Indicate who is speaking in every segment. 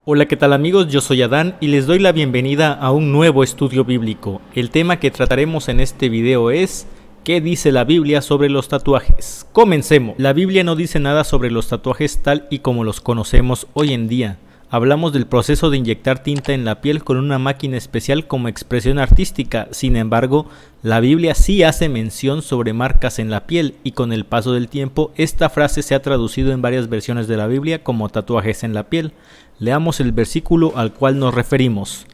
Speaker 1: Hola, ¿qué tal amigos? Yo soy Adán y les doy la bienvenida a un nuevo estudio bíblico. El tema que trataremos en este video es ¿qué dice la Biblia sobre los tatuajes? Comencemos. La Biblia no dice nada sobre los tatuajes tal y como los conocemos hoy en día. Hablamos del proceso de inyectar tinta en la piel con una máquina especial como expresión artística. Sin embargo, la Biblia sí hace mención sobre marcas en la piel y con el paso del tiempo esta frase se ha traducido en varias versiones de la Biblia como tatuajes en la piel. Leamos el versículo al cual nos referimos.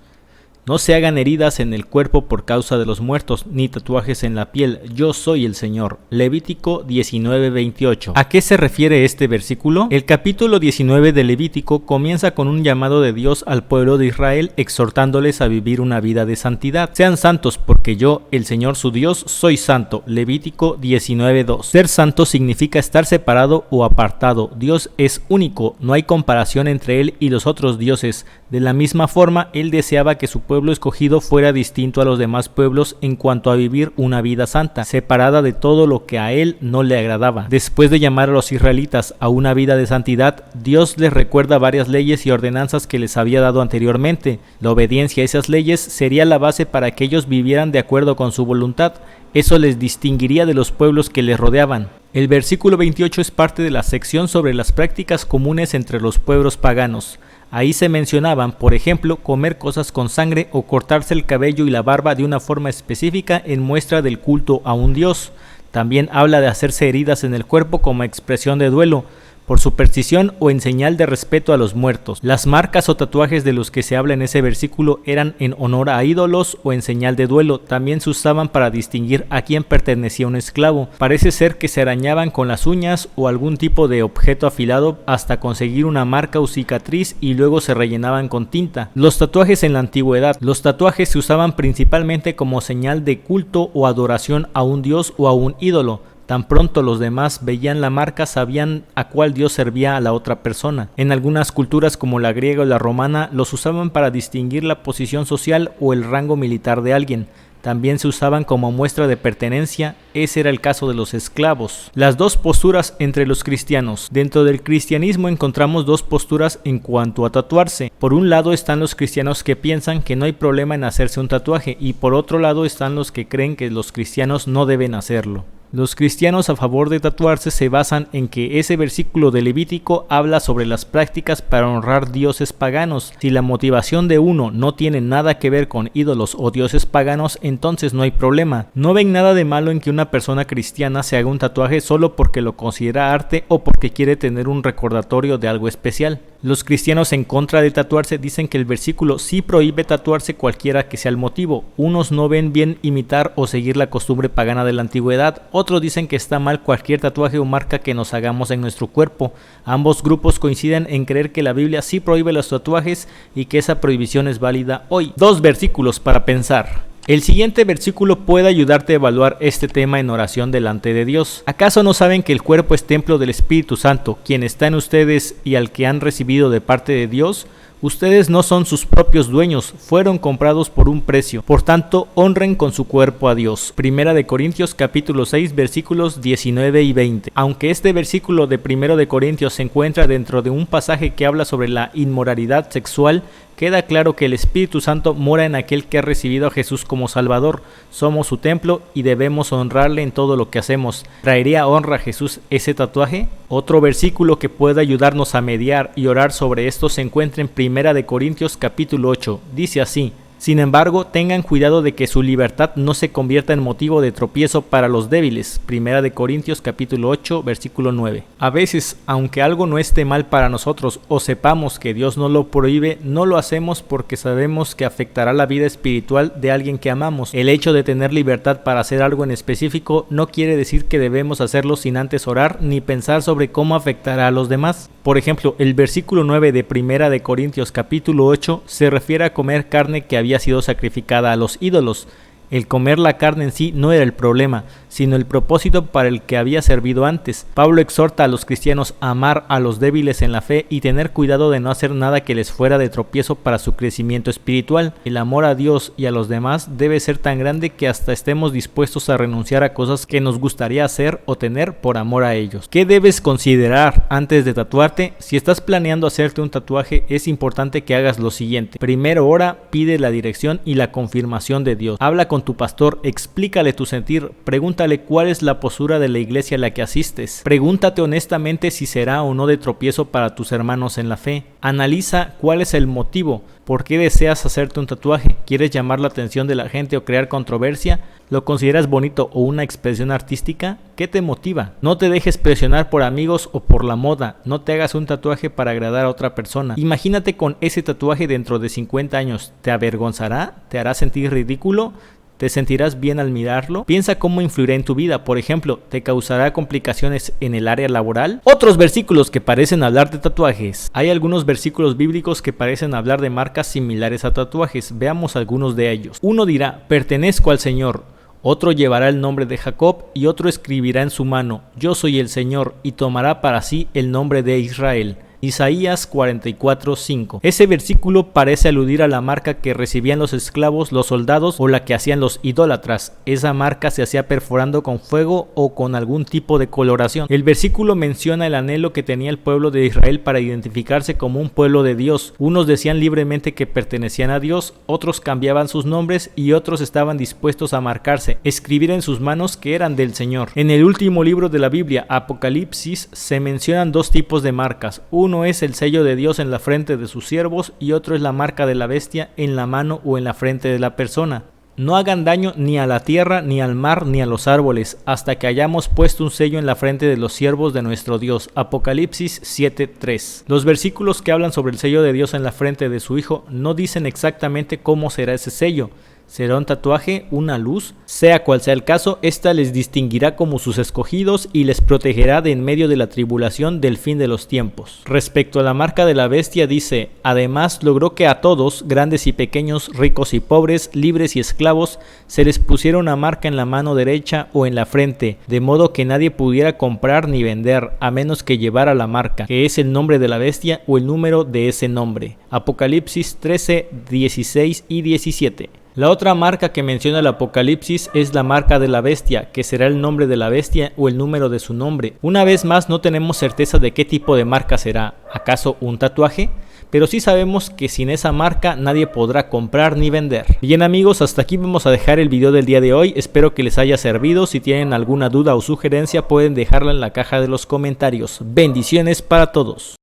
Speaker 1: No se hagan heridas en el cuerpo por causa de los muertos, ni tatuajes en la piel. Yo soy el Señor. Levítico 19:28. ¿A qué se refiere este versículo? El capítulo 19 de Levítico comienza con un llamado de Dios al pueblo de Israel, exhortándoles a vivir una vida de santidad. Sean santos, porque yo, el Señor su Dios, soy santo. Levítico 19:2. Ser santo significa estar separado o apartado. Dios es único, no hay comparación entre Él y los otros dioses. De la misma forma, Él deseaba que su pueblo escogido fuera distinto a los demás pueblos en cuanto a vivir una vida santa, separada de todo lo que a Él no le agradaba. Después de llamar a los israelitas a una vida de santidad, Dios les recuerda varias leyes y ordenanzas que les había dado anteriormente. La obediencia a esas leyes sería la base para que ellos vivieran de acuerdo con su voluntad. Eso les distinguiría de los pueblos que les rodeaban. El versículo 28 es parte de la sección sobre las prácticas comunes entre los pueblos paganos. Ahí se mencionaban, por ejemplo, comer cosas con sangre o cortarse el cabello y la barba de una forma específica en muestra del culto a un dios. También habla de hacerse heridas en el cuerpo como expresión de duelo, por superstición o en señal de respeto a los muertos. Las marcas o tatuajes de los que se habla en ese versículo eran en honor a ídolos o en señal de duelo. También se usaban para distinguir a quién pertenecía un esclavo. Parece ser que se arañaban con las uñas o algún tipo de objeto afilado hasta conseguir una marca o cicatriz y luego se rellenaban con tinta. Los tatuajes en la antigüedad. Los tatuajes se usaban principalmente como señal de culto o adoración a un dios o a un ídolo. Tan pronto los demás veían la marca, sabían a cuál dios servía a la otra persona. En algunas culturas como la griega o la romana, los usaban para distinguir la posición social o el rango militar de alguien. También se usaban como muestra de pertenencia, ese era el caso de los esclavos. Las dos posturas entre los cristianos. Dentro del cristianismo encontramos dos posturas en cuanto a tatuarse. Por un lado están los cristianos que piensan que no hay problema en hacerse un tatuaje y por otro lado están los que creen que los cristianos no deben hacerlo. Los cristianos a favor de tatuarse se basan en que ese versículo de Levítico habla sobre las prácticas para honrar dioses paganos. Si la motivación de uno no tiene nada que ver con ídolos o dioses paganos, entonces no hay problema. No ven nada de malo en que una persona cristiana se haga un tatuaje solo porque lo considera arte o porque quiere tener un recordatorio de algo especial. Los cristianos en contra de tatuarse dicen que el versículo sí prohíbe tatuarse cualquiera que sea el motivo. Unos no ven bien imitar o seguir la costumbre pagana de la antigüedad, otros dicen que está mal cualquier tatuaje o marca que nos hagamos en nuestro cuerpo. Ambos grupos coinciden en creer que la Biblia sí prohíbe los tatuajes y que esa prohibición es válida hoy. Dos versículos para pensar. El siguiente versículo puede ayudarte a evaluar este tema en oración delante de Dios. ¿Acaso no saben que el cuerpo es templo del Espíritu Santo, quien está en ustedes y al que han recibido de parte de Dios? Ustedes no son sus propios dueños, fueron comprados por un precio. Por tanto, honren con su cuerpo a Dios. Primera de Corintios capítulo 6 versículos 19 y 20. Aunque este versículo de Primero de Corintios se encuentra dentro de un pasaje que habla sobre la inmoralidad sexual, queda claro que el Espíritu Santo mora en aquel que ha recibido a Jesús como Salvador. Somos su templo y debemos honrarle en todo lo que hacemos. ¿Traería honra a Jesús ese tatuaje? Otro versículo que puede ayudarnos a mediar y orar sobre esto se encuentra en Primera de Corintios capítulo 8. Dice así: sin embargo, tengan cuidado de que su libertad no se convierta en motivo de tropiezo para los débiles. Primera de Corintios capítulo 8, versículo 9. A veces, aunque algo no esté mal para nosotros o sepamos que Dios no lo prohíbe, no lo hacemos porque sabemos que afectará la vida espiritual de alguien que amamos. El hecho de tener libertad para hacer algo en específico no quiere decir que debemos hacerlo sin antes orar ni pensar sobre cómo afectará a los demás. Por ejemplo, el versículo 9 de Primera de Corintios capítulo 8 se refiere a comer carne que había sido sacrificada a los ídolos. El comer la carne en sí no era el problema, sino el propósito para el que había servido antes. Pablo exhorta a los cristianos a amar a los débiles en la fe y tener cuidado de no hacer nada que les fuera de tropiezo para su crecimiento espiritual. El amor a Dios y a los demás debe ser tan grande que hasta estemos dispuestos a renunciar a cosas que nos gustaría hacer o tener por amor a ellos. ¿Qué debes considerar antes de tatuarte? Si estás planeando hacerte un tatuaje, es importante que hagas lo siguiente. Primero ora, pide la dirección y la confirmación de Dios. Habla con tu pastor, explícale tu sentir, pregúntale cuál es la postura de la iglesia a la que asistes. Pregúntate honestamente si será o no de tropiezo para tus hermanos en la fe. Analiza cuál es el motivo. ¿Por qué deseas hacerte un tatuaje? ¿Quieres llamar la atención de la gente o crear controversia? ¿Lo consideras bonito o una expresión artística? ¿Qué te motiva? No te dejes presionar por amigos o por la moda. No te hagas un tatuaje para agradar a otra persona. Imagínate con ese tatuaje dentro de 50 años. ¿Te avergonzará? ¿Te hará sentir ridículo? ¿Te sentirás bien al mirarlo? Piensa cómo influirá en tu vida. Por ejemplo, ¿te causará complicaciones en el área laboral? Otros versículos que parecen hablar de tatuajes. Hay algunos versículos bíblicos que parecen hablar de marcas similares a tatuajes. Veamos algunos de ellos. Uno dirá, pertenezco al Señor. Otro llevará el nombre de Jacob y otro escribirá en su mano, yo soy el Señor, y tomará para sí el nombre de Israel. Isaías 44:5. Ese versículo parece aludir a la marca que recibían los esclavos, los soldados o la que hacían los idólatras. Esa marca se hacía perforando con fuego o con algún tipo de coloración. El versículo menciona el anhelo que tenía el pueblo de Israel para identificarse como un pueblo de Dios. Unos decían libremente que pertenecían a Dios, otros cambiaban sus nombres y otros estaban dispuestos a marcarse, escribir en sus manos que eran del Señor. En el último libro de la Biblia, Apocalipsis, se mencionan dos tipos de marcas. Uno es el sello de Dios en la frente de sus siervos y otro es la marca de la bestia en la mano o en la frente de la persona. No hagan daño ni a la tierra, ni al mar, ni a los árboles, hasta que hayamos puesto un sello en la frente de los siervos de nuestro Dios. Apocalipsis 7:3. Los versículos que hablan sobre el sello de Dios en la frente de su Hijo no dicen exactamente cómo será ese sello. ¿Será un tatuaje, una luz? Sea cual sea el caso, esta les distinguirá como sus escogidos y les protegerá de en medio de la tribulación del fin de los tiempos. Respecto a la marca de la bestia dice, además logró que a todos, grandes y pequeños, ricos y pobres, libres y esclavos, se les pusiera una marca en la mano derecha o en la frente, de modo que nadie pudiera comprar ni vender, a menos que llevara la marca, que es el nombre de la bestia o el número de ese nombre. Apocalipsis 13, 16 y 17. La otra marca que menciona el Apocalipsis es la marca de la bestia, que será el nombre de la bestia o el número de su nombre. Una vez más, no tenemos certeza de qué tipo de marca será. ¿Acaso un tatuaje? Pero sí sabemos que sin esa marca nadie podrá comprar ni vender. Bien amigos, hasta aquí vamos a dejar el video del día de hoy. Espero que les haya servido. Si tienen alguna duda o sugerencia pueden dejarla en la caja de los comentarios. Bendiciones para todos.